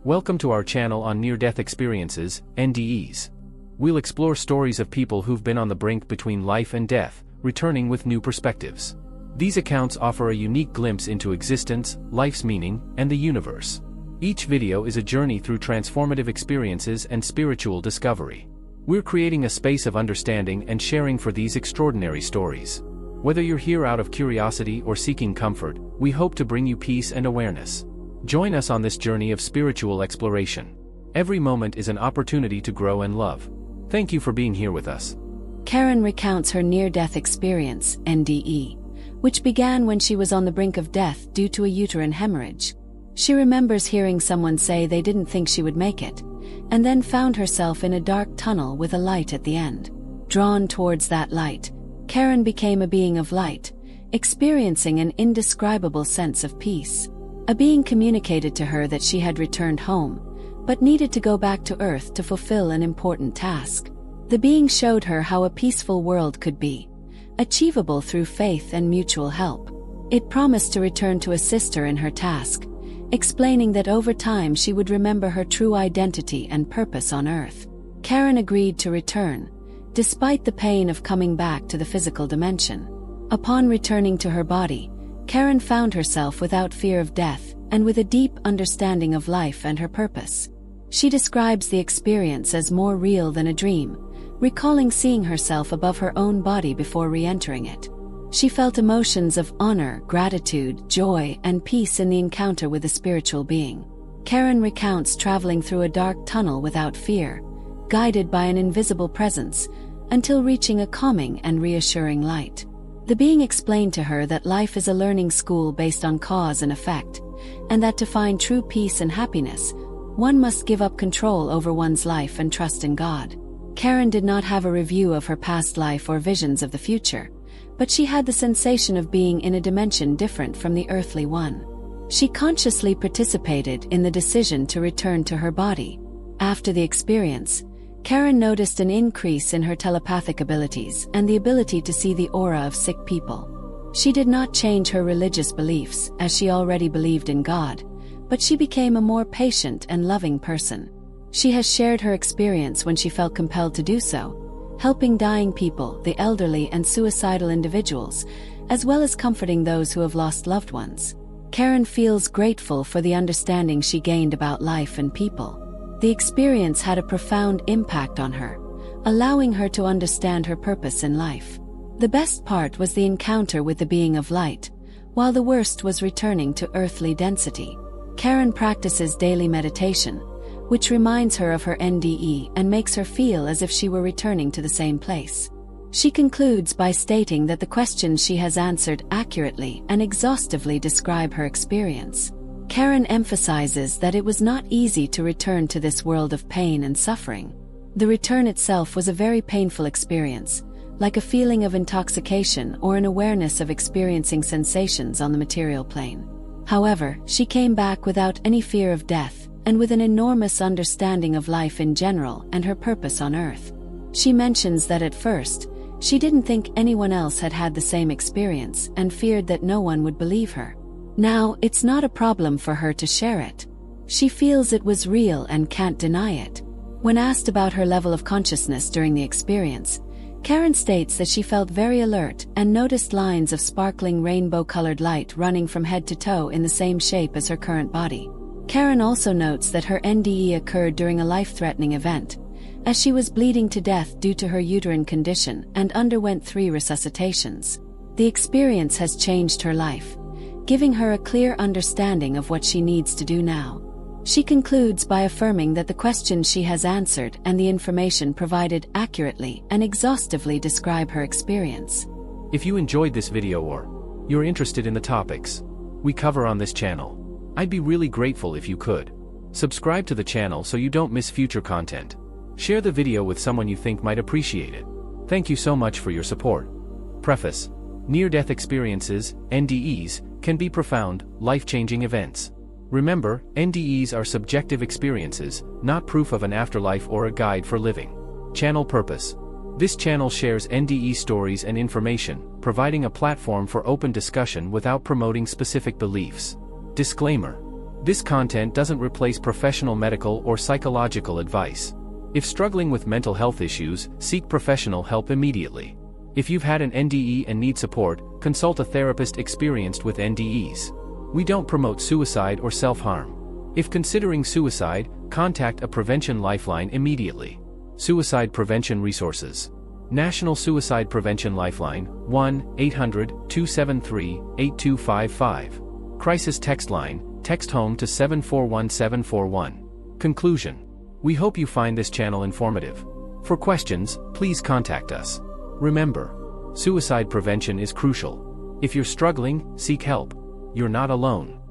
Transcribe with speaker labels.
Speaker 1: Welcome to our channel on near-death experiences, NDEs. We'll explore stories of people who've been on the brink between life and death, returning with new perspectives. These accounts offer a unique glimpse into existence, life's meaning, and the universe. Each video is a journey through transformative experiences and spiritual discovery. We're creating a space of understanding and sharing for these extraordinary stories. Whether you're here out of curiosity or seeking comfort, we hope to bring you peace and awareness. Join us on this journey of spiritual exploration. Every moment is an opportunity to grow and love. Thank you for being here with us.
Speaker 2: Karen recounts her near-death experience, NDE, which began when she was on the brink of death due to a uterine hemorrhage. She remembers hearing someone say they didn't think she would make it, and then found herself in a dark tunnel with a light at the end. Drawn towards that light, Karen became a being of light, experiencing an indescribable sense of peace. A being communicated to her that she had returned home, but needed to go back to Earth to fulfill an important task. The being showed her how a peaceful world could be, achievable through faith and mutual help. It promised to return to assist her in her task, explaining that over time she would remember her true identity and purpose on Earth. Karen agreed to return, despite the pain of coming back to the physical dimension. Upon returning to her body, Karen found herself without fear of death and with a deep understanding of life and her purpose. She describes the experience as more real than a dream, recalling seeing herself above her own body before re-entering it. She felt emotions of honor, gratitude, joy, and peace in the encounter with a spiritual being. Karen recounts traveling through a dark tunnel without fear, guided by an invisible presence, until reaching a calming and reassuring light. The being explained to her that life is a learning school based on cause and effect, and that to find true peace and happiness, one must give up control over one's life and trust in God. Karen did not have a review of her past life or visions of the future, but she had the sensation of being in a dimension different from the earthly one. She consciously participated in the decision to return to her body. After the experience, Karen noticed an increase in her telepathic abilities and the ability to see the aura of sick people. She did not change her religious beliefs, as she already believed in God, but she became a more patient and loving person. She has shared her experience when she felt compelled to do so, helping dying people, the elderly and suicidal individuals, as well as comforting those who have lost loved ones. Karen feels grateful for the understanding she gained about life and people. The experience had a profound impact on her, allowing her to understand her purpose in life. The best part was the encounter with the being of light, while the worst was returning to earthly density. Karen practices daily meditation, which reminds her of her NDE and makes her feel as if she were returning to the same place. She concludes by stating that the questions she has answered accurately and exhaustively describe her experience. Karen emphasizes that it was not easy to return to this world of pain and suffering. The return itself was a very painful experience, like a feeling of intoxication or an awareness of experiencing sensations on the material plane. However, she came back without any fear of death, and with an enormous understanding of life in general and her purpose on Earth. She mentions that at first, she didn't think anyone else had had the same experience and feared that no one would believe her. Now, it's not a problem for her to share it. She feels it was real and can't deny it. When asked about her level of consciousness during the experience, Karen states that she felt very alert and noticed lines of sparkling rainbow-colored light running from head to toe in the same shape as her current body. Karen also notes that her NDE occurred during a life-threatening event, as she was bleeding to death due to her uterine condition and underwent 3 resuscitations. The experience has changed her life, giving her a clear understanding of what she needs to do now. She concludes by affirming that the questions she has answered and the information provided accurately and exhaustively describe her experience.
Speaker 1: If you enjoyed this video or you're interested in the topics we cover on this channel, I'd be really grateful if you could subscribe to the channel so you don't miss future content. Share the video with someone you think might appreciate it. Thank you so much for your support. Preface: near-death experiences, NDEs, can be profound, life-changing events. Remember, NDEs are subjective experiences, not proof of an afterlife or a guide for living. Channel purpose: this channel shares NDE stories and information, providing a platform for open discussion without promoting specific beliefs. Disclaimer: This content doesn't replace professional medical or psychological advice. If struggling with mental health issues, seek professional help immediately. If you've had an NDE and need support, consult a therapist experienced with NDEs. We don't promote suicide or self-harm. If considering suicide, contact a prevention lifeline immediately. Suicide prevention resources. National Suicide Prevention Lifeline, 1-800-273-8255. Crisis text line, text HOME to 741741. Conclusion. We hope you find this channel informative. For questions, please contact us. Remember, suicide prevention is crucial. If you're struggling, seek help. You're not alone.